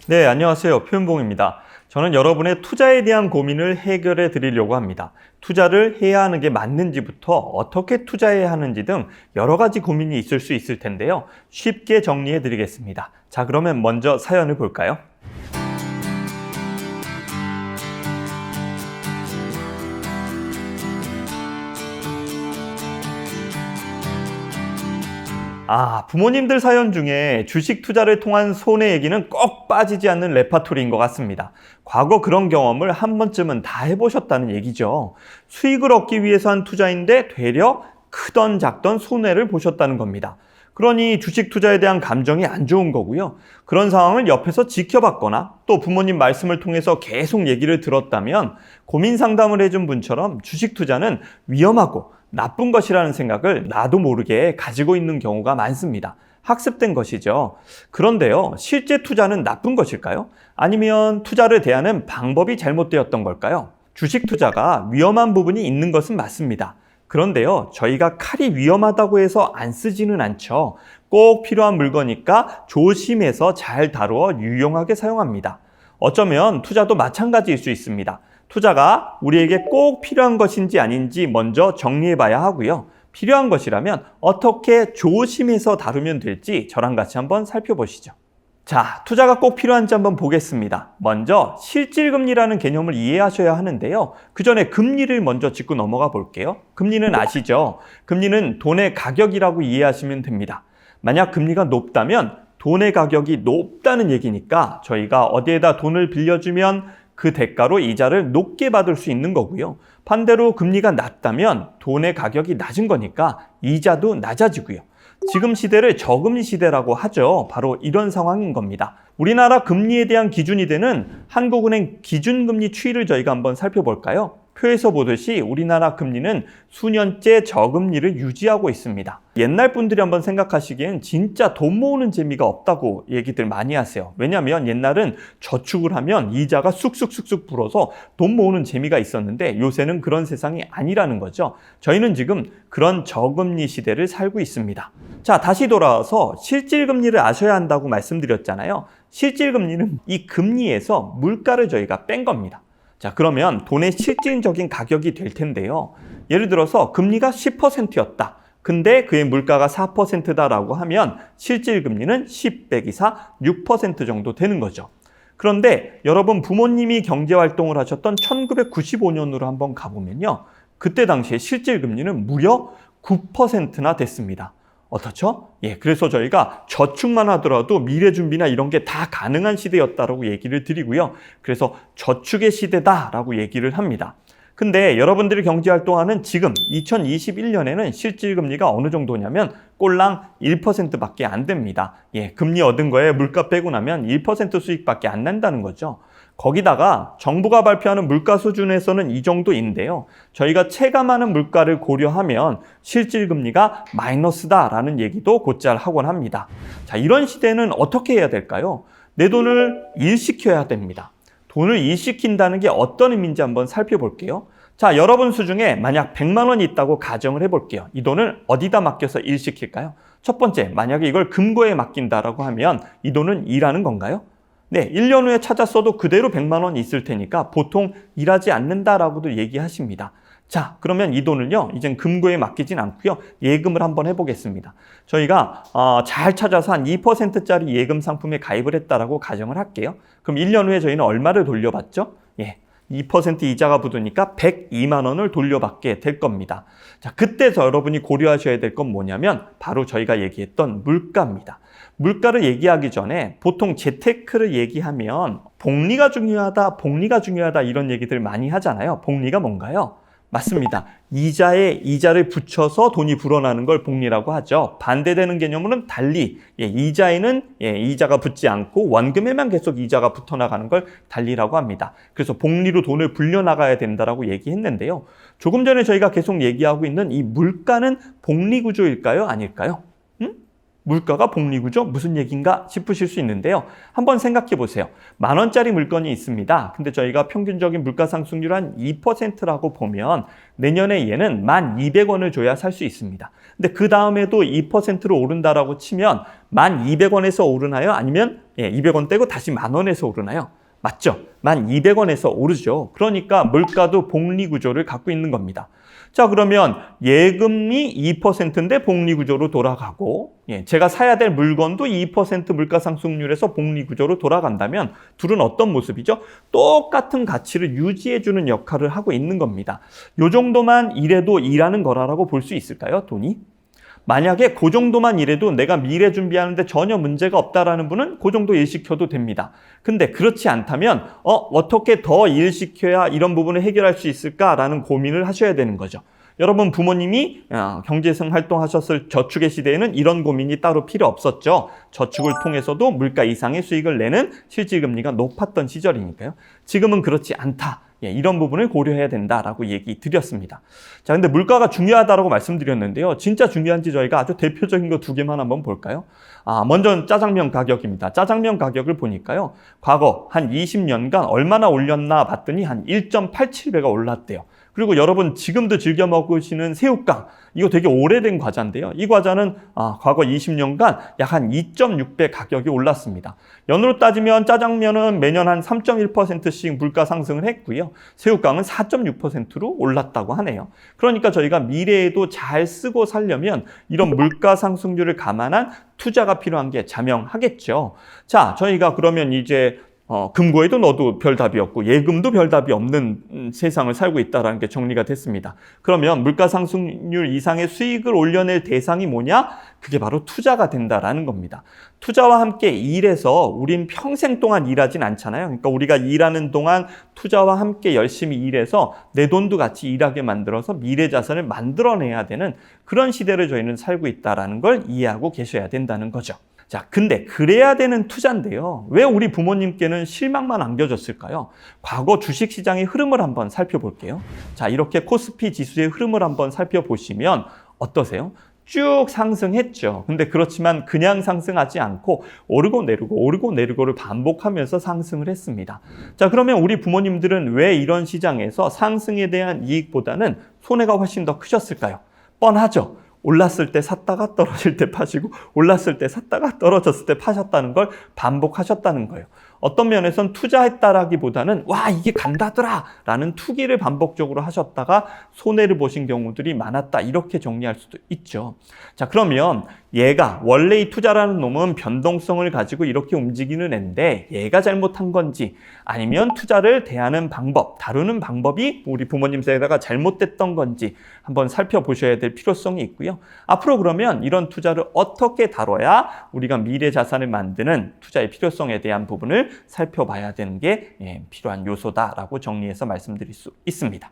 네, 안녕하세요. 표현봉입니다. 저는 여러분의 투자에 대한 고민을 해결해 드리려고 합니다. 투자를 해야 하는 게 맞는지부터 어떻게 투자해야 하는지 등 여러 가지 고민이 있을 수 있을 텐데요. 쉽게 정리해 드리겠습니다. 자, 그러면 먼저 사연을 볼까요? 부모님들 사연 중에 주식 투자를 통한 손해 얘기는 꼭 빠지지 않는 레파토리인 것 같습니다. 과거 그런 경험을 한 번쯤은 다 해보셨다는 얘기죠. 수익을 얻기 위해서 한 투자인데 되려 크던 작던 손해를 보셨다는 겁니다. 그러니 주식 투자에 대한 감정이 안 좋은 거고요. 그런 상황을 옆에서 지켜봤거나 또 부모님 말씀을 통해서 계속 얘기를 들었다면 고민 상담을 해준 분처럼 주식 투자는 위험하고 나쁜 것이라는 생각을 나도 모르게 가지고 있는 경우가 많습니다. 학습된 것이죠. 그런데요, 실제 투자는 나쁜 것일까요? 아니면 투자를 대하는 방법이 잘못되었던 걸까요? 주식 투자가 위험한 부분이 있는 것은 맞습니다. 그런데요, 저희가 칼이 위험하다고 해서 안 쓰지는 않죠. 꼭 필요한 물건이니까 조심해서 잘 다루어 유용하게 사용합니다. 어쩌면 투자도 마찬가지일 수 있습니다. 투자가 우리에게 꼭 필요한 것인지 아닌지 먼저 정리해 봐야 하고요. 필요한 것이라면 어떻게 조심해서 다루면 될지 저랑 같이 한번 살펴보시죠. 자, 투자가 꼭 필요한지 한번 보겠습니다. 먼저 실질금리라는 개념을 이해하셔야 하는데요. 그 전에 금리를 먼저 짚고 넘어가 볼게요. 금리는 아시죠? 금리는 돈의 가격이라고 이해하시면 됩니다. 만약 금리가 높다면 돈의 가격이 높다는 얘기니까 저희가 어디에다 돈을 빌려주면 그 대가로 이자를 높게 받을 수 있는 거고요. 반대로 금리가 낮다면 돈의 가격이 낮은 거니까 이자도 낮아지고요. 지금 시대를 저금리 시대라고 하죠. 바로 이런 상황인 겁니다. 우리나라 금리에 대한 기준이 되는 한국은행 기준금리 추이를 저희가 한번 살펴볼까요? 표에서 보듯이 우리나라 금리는 수년째 저금리를 유지하고 있습니다. 옛날 분들이 한번 생각하시기엔 진짜 돈 모으는 재미가 없다고 얘기들 많이 하세요. 왜냐하면 옛날은 저축을 하면 이자가 쑥쑥쑥쑥 불어서 돈 모으는 재미가 있었는데 요새는 그런 세상이 아니라는 거죠. 저희는 지금 그런 저금리 시대를 살고 있습니다. 자, 다시 돌아와서 실질금리를 아셔야 한다고 말씀드렸잖아요. 실질금리는 이 금리에서 물가를 저희가 뺀 겁니다. 자, 그러면 돈의 실질적인 가격이 될 텐데요. 예를 들어서 금리가 10%였다. 근데 그의 물가가 4%다라고 하면 실질금리는 10 빼기 4, 6% 정도 되는 거죠. 그런데 여러분 부모님이 경제활동을 하셨던 1995년으로 한번 가보면요. 그때 당시에 실질금리는 무려 9%나 됐습니다. 어떻죠? 그래서 저희가 저축만 하더라도 미래 준비나 이런 게 다 가능한 시대였다라고 얘기를 드리고요. 그래서 저축의 시대다라고 얘기를 합니다. 근데 여러분들이 경제활동하는 지금 2021년에는 실질금리가 어느 정도냐면 꼴랑 1%밖에 안 됩니다. 금리 얻은 거에 물가 빼고 나면 1% 수익밖에 안 난다는 거죠. 거기다가 정부가 발표하는 물가 수준에서는 이 정도인데요. 저희가 체감하는 물가를 고려하면 실질금리가 마이너스다라는 얘기도 곧잘 하곤 합니다. 자, 이런 시대는 어떻게 해야 될까요? 내 돈을 일시켜야 됩니다. 돈을 일시킨다는 게 어떤 의미인지 한번 살펴볼게요. 자, 여러분 수중에 만약 100만 원이 있다고 가정을 해볼게요. 이 돈을 어디다 맡겨서 일시킬까요? 첫 번째, 만약에 이걸 금고에 맡긴다라고 하면 이 돈은 일하는 건가요? 네, 1년 후에 찾았어도 그대로 100만 원이 있을 테니까 보통 일하지 않는다라고도 얘기하십니다. 자, 그러면 이 돈을요, 이젠 금고에 맡기진 않고요. 예금을 한번 해보겠습니다. 저희가 잘 찾아서 한 2%짜리 예금 상품에 가입을 했다라고 가정을 할게요. 그럼 1년 후에 저희는 얼마를 돌려받죠? 2% 이자가 붙으니까 102만 원을 돌려받게 될 겁니다. 자, 그때서 여러분이 고려하셔야 될 건 뭐냐면 바로 저희가 얘기했던 물가입니다. 물가를 얘기하기 전에 보통 재테크를 얘기하면 복리가 중요하다 이런 얘기들 많이 하잖아요. 복리가 뭔가요? 맞습니다. 이자에 이자를 붙여서 돈이 불어나는 걸 복리라고 하죠. 반대되는 개념으로는 달리 이자에는 이자가 붙지 않고 원금에만 계속 이자가 붙어나가는 걸 달리라고 합니다. 그래서 복리로 돈을 불려나가야 된다라고 얘기했는데요. 조금 전에 저희가 계속 얘기하고 있는 이 물가는 복리 구조일까요? 아닐까요? 물가가 복리구조? 무슨 얘기인가 싶으실 수 있는데요. 한번 생각해 보세요. 10,000원짜리 물건이 있습니다. 근데 저희가 평균적인 물가 상승률 한 2%라고 보면 내년에 얘는 1,200원을 줘야 살 수 있습니다. 근데 그 다음에도 2%로 오른다라고 치면 1,200원에서 오르나요? 아니면 200원 떼고 다시 10,000원에서 오르나요? 맞죠? 1,200원에서 오르죠. 그러니까 물가도 복리구조를 갖고 있는 겁니다. 자, 그러면 예금이 2%인데 복리구조로 돌아가고, 제가 사야 될 물건도 2% 물가 상승률에서 복리구조로 돌아간다면 둘은 어떤 모습이죠? 똑같은 가치를 유지해주는 역할을 하고 있는 겁니다. 요 정도만 일해도 일하는 거라고 볼 수 있을까요, 돈이? 만약에 그 정도만 일해도 내가 미래 준비하는데 전혀 문제가 없다라는 분은 그 정도 일시켜도 됩니다. 근데 그렇지 않다면 어떻게 더 일시켜야 이런 부분을 해결할 수 있을까라는 고민을 하셔야 되는 거죠. 여러분 부모님이 경제성 활동하셨을 저축의 시대에는 이런 고민이 따로 필요 없었죠. 저축을 통해서도 물가 이상의 수익을 내는 실질금리가 높았던 시절이니까요. 지금은 그렇지 않다. 이런 부분을 고려해야 된다라고 얘기 드렸습니다. 자, 근데 물가가 중요하다라고 말씀드렸는데요. 진짜 중요한지 저희가 아주 대표적인 거 2개만 한번 볼까요? 먼저 짜장면 가격입니다. 짜장면 가격을 보니까요. 과거 한 20년간 얼마나 올렸나 봤더니 한 1.87배가 올랐대요. 그리고 여러분 지금도 즐겨 먹으시는 새우깡, 이거 되게 오래된 과자인데요. 이 과자는 과거 20년간 약 한 2.6배 가격이 올랐습니다. 연으로 따지면 짜장면은 매년 한 3.1%씩 물가 상승을 했고요. 새우깡은 4.6%로 올랐다고 하네요. 그러니까 저희가 미래에도 잘 쓰고 살려면 이런 물가 상승률을 감안한 투자가 필요한 게 자명하겠죠. 자, 저희가 그러면 이제 금고에도 넣어도 별답이 없고 예금도 별답이 없는 세상을 살고 있다는 게 정리가 됐습니다. 그러면 물가 상승률 이상의 수익을 올려낼 대상이 뭐냐? 그게 바로 투자가 된다라는 겁니다. 투자와 함께 일해서 우린 평생 동안 일하진 않잖아요. 그러니까 우리가 일하는 동안 투자와 함께 열심히 일해서 내 돈도 같이 일하게 만들어서 미래 자산을 만들어내야 되는 그런 시대를 저희는 살고 있다는 걸 이해하고 계셔야 된다는 거죠. 자, 근데 그래야 되는 투자인데요. 왜 우리 부모님께는 실망만 안겨졌을까요? 과거 주식시장의 흐름을 한번 살펴볼게요. 자, 이렇게 코스피 지수의 흐름을 한번 살펴보시면 어떠세요? 쭉 상승했죠. 근데 그렇지만 그냥 상승하지 않고 오르고 내리고를 반복하면서 상승을 했습니다. 자, 그러면 우리 부모님들은 왜 이런 시장에서 상승에 대한 이익보다는 손해가 훨씬 더 크셨을까요? 뻔하죠. 올랐을 때 샀다가 떨어질 때 파시고 올랐을 때 샀다가 떨어졌을 때 파셨다는 걸 반복하셨다는 거예요. 어떤 면에선 투자했다라기보다는 와 이게 간다더라 라는 투기를 반복적으로 하셨다가 손해를 보신 경우들이 많았다 이렇게 정리할 수도 있죠. 자, 그러면 얘가 원래 이 투자라는 놈은 변동성을 가지고 이렇게 움직이는 애인데 얘가 잘못한 건지 아니면 투자를 대하는 방법, 다루는 방법이 우리 부모님 세대가 잘못됐던 건지 한번 살펴보셔야 될 필요성이 있고요. 앞으로 그러면 이런 투자를 어떻게 다뤄야 우리가 미래 자산을 만드는 투자의 필요성에 대한 부분을 살펴봐야 되는 게 필요한 요소다라고 정리해서 말씀드릴 수 있습니다.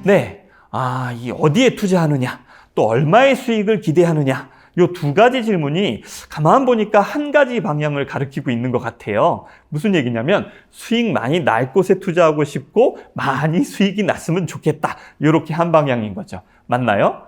네, 이 어디에 투자하느냐, 또 얼마의 수익을 기대하느냐, 요 2가지 질문이 가만 보니까 한 가지 방향을 가리키고 있는 것 같아요. 무슨 얘기냐면 수익 많이 날 곳에 투자하고 싶고 많이 수익이 났으면 좋겠다. 이렇게 한 방향인 거죠. 맞나요?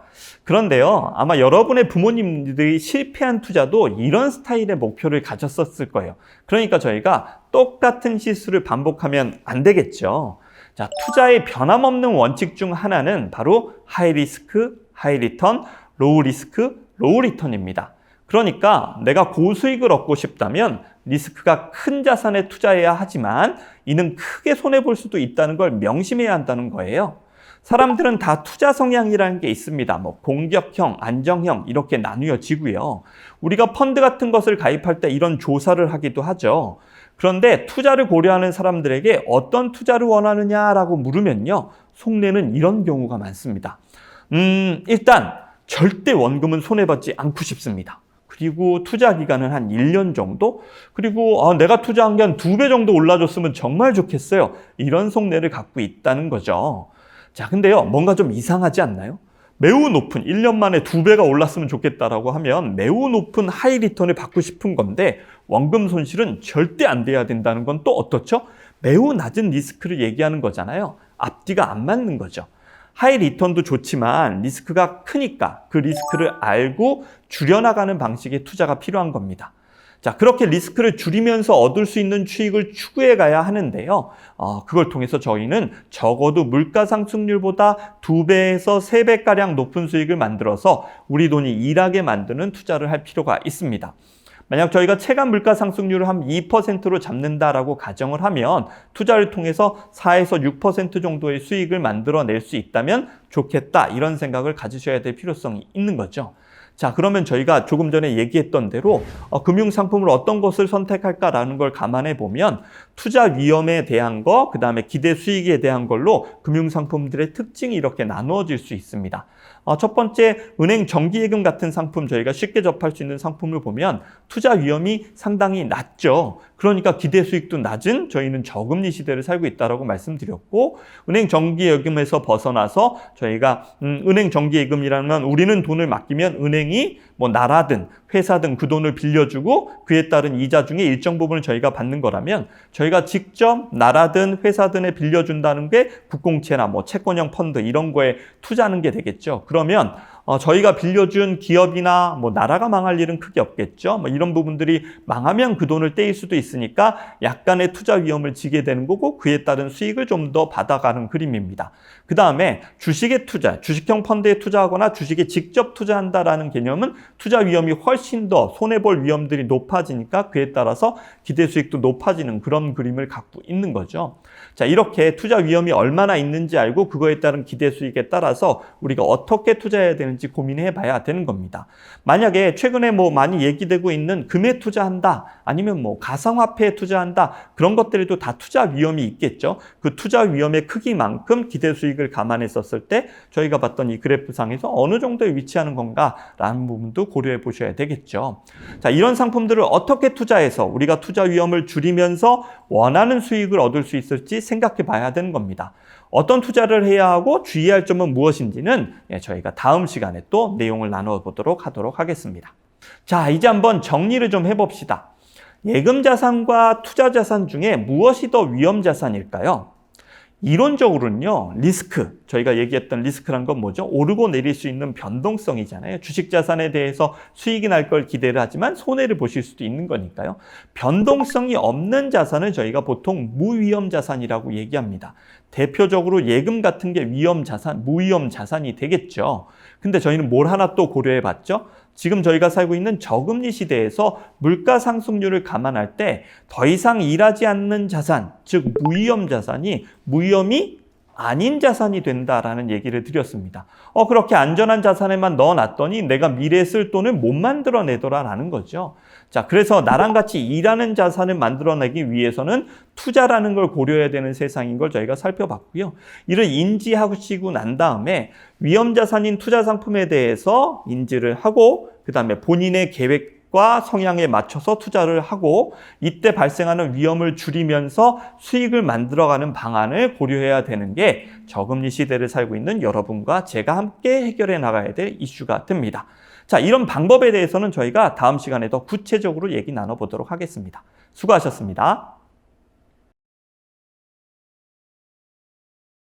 그런데요, 아마 여러분의 부모님들이 실패한 투자도 이런 스타일의 목표를 가졌었을 거예요. 그러니까 저희가 똑같은 실수를 반복하면 안 되겠죠. 자, 투자의 변함없는 원칙 중 하나는 바로 하이 리스크, 하이 리턴, 로우 리스크, 로우 리턴입니다. 그러니까 내가 고수익을 얻고 싶다면 리스크가 큰 자산에 투자해야 하지만 이는 크게 손해볼 수도 있다는 걸 명심해야 한다는 거예요. 사람들은 다 투자 성향이라는 게 있습니다. 공격형, 안정형 이렇게 나뉘어지고요. 우리가 펀드 같은 것을 가입할 때 이런 조사를 하기도 하죠. 그런데 투자를 고려하는 사람들에게 어떤 투자를 원하느냐라고 물으면요. 속내는 이런 경우가 많습니다. 일단 절대 원금은 손해받지 않고 싶습니다. 그리고 투자 기간은 한 1년 정도? 그리고 내가 투자한 게 한 2배 정도 올라줬으면 정말 좋겠어요. 이런 속내를 갖고 있다는 거죠. 자, 근데요, 뭔가 좀 이상하지 않나요? 매우 높은 1년 만에 2배가 올랐으면 좋겠다라고 하면 매우 높은 하이 리턴을 받고 싶은 건데 원금 손실은 절대 안 돼야 된다는 건 또 어떻죠? 매우 낮은 리스크를 얘기하는 거잖아요. 앞뒤가 안 맞는 거죠. 하이 리턴도 좋지만 리스크가 크니까 그 리스크를 알고 줄여나가는 방식의 투자가 필요한 겁니다. 자, 그렇게 리스크를 줄이면서 얻을 수 있는 수익을 추구해 가야 하는데요. 그걸 통해서 저희는 적어도 물가 상승률보다 2배에서 3배가량 높은 수익을 만들어서 우리 돈이 일하게 만드는 투자를 할 필요가 있습니다. 만약 저희가 체감 물가 상승률을 한 2%로 잡는다라고 가정을 하면 투자를 통해서 4에서 6% 정도의 수익을 만들어낼 수 있다면 좋겠다, 이런 생각을 가지셔야 될 필요성이 있는 거죠. 자, 그러면 저희가 조금 전에 얘기했던 대로 금융상품을 어떤 것을 선택할까라는 걸 감안해 보면 투자 위험에 대한 거, 그 다음에 기대 수익에 대한 걸로 금융상품들의 특징이 이렇게 나누어질 수 있습니다. 첫 번째, 은행 정기예금 같은 상품, 저희가 쉽게 접할 수 있는 상품을 보면 투자 위험이 상당히 낮죠. 그러니까 기대 수익도 낮은 저희는 저금리 시대를 살고 있다고 말씀드렸고, 은행 정기예금에서 벗어나서 저희가 은행 정기예금이라는 건 우리는 돈을 맡기면 은행이 뭐 나라든 회사든 그 돈을 빌려주고 그에 따른 이자 중에 일정 부분을 저희가 받는 거라면, 저희가 직접 나라든 회사든에 빌려준다는 게 국공채나 뭐 채권형 펀드 이런 거에 투자하는 게 되겠죠. 그러면 저희가 빌려준 기업이나 뭐 나라가 망할 일은 크게 없겠죠. 뭐 이런 부분들이 망하면 그 돈을 떼일 수도 있으니까 약간의 투자 위험을 지게 되는 거고, 그에 따른 수익을 좀 더 받아가는 그림입니다. 그 다음에 주식에 투자, 주식형 펀드에 투자하거나 주식에 직접 투자한다라는 개념은 투자 위험이 훨씬 더 손해볼 위험들이 높아지니까 그에 따라서 기대 수익도 높아지는 그런 그림을 갖고 있는 거죠. 자, 이렇게 투자 위험이 얼마나 있는지 알고 그거에 따른 기대 수익에 따라서 우리가 어떻게 투자해야 되는지 고민해 봐야 되는 겁니다. 만약에 최근에 뭐 많이 얘기되고 있는 금에 투자한다, 아니면 뭐 가상화폐에 투자한다, 그런 것들에도 다 투자 위험이 있겠죠. 그 투자 위험의 크기만큼 기대 수익을 감안했었을 때 저희가 봤던 이 그래프상에서 어느 정도에 위치하는 건가라는 부분도 고려해 보셔야 되겠죠. 자, 이런 상품들을 어떻게 투자해서 우리가 투자 위험을 줄이면서 원하는 수익을 얻을 수 있을지 생각해 봐야 되는 겁니다. 어떤 투자를 해야 하고 주의할 점은 무엇인지는 저희가 다음 시간에 또 내용을 나눠보도록 하도록 하겠습니다. 자, 이제 한번 정리를 좀 해봅시다. 예금 자산과 투자 자산 중에 무엇이 더 위험 자산일까요? 이론적으로는요, 리스크, 저희가 얘기했던 리스크란 건 뭐죠? 오르고 내릴 수 있는 변동성이잖아요. 주식 자산에 대해서 수익이 날 걸 기대를 하지만 손해를 보실 수도 있는 거니까요. 변동성이 없는 자산을 저희가 보통 무위험 자산이라고 얘기합니다. 대표적으로 예금 같은 게 위험 자산, 무위험 자산이 되겠죠. 근데 저희는 뭘 하나 또 고려해 봤죠? 지금 저희가 살고 있는 저금리 시대에서 물가 상승률을 감안할 때 더 이상 일하지 않는 자산, 즉 무위험 자산이 무위험이 아닌 자산이 된다라는 얘기를 드렸습니다. 그렇게 안전한 자산에만 넣어놨더니 내가 미래에 쓸 돈을 못 만들어내더라라는 거죠. 자, 그래서 나랑 같이 일하는 자산을 만들어내기 위해서는 투자라는 걸 고려해야 되는 세상인 걸 저희가 살펴봤고요. 이를 인지하시고 난 다음에 위험 자산인 투자 상품에 대해서 인지를 하고, 그 다음에 본인의 계획과 성향에 맞춰서 투자를 하고, 이때 발생하는 위험을 줄이면서 수익을 만들어가는 방안을 고려해야 되는 게 저금리 시대를 살고 있는 여러분과 제가 함께 해결해 나가야 될 이슈가 됩니다. 자, 이런 방법에 대해서는 저희가 다음 시간에 더 구체적으로 얘기 나눠보도록 하겠습니다. 수고하셨습니다.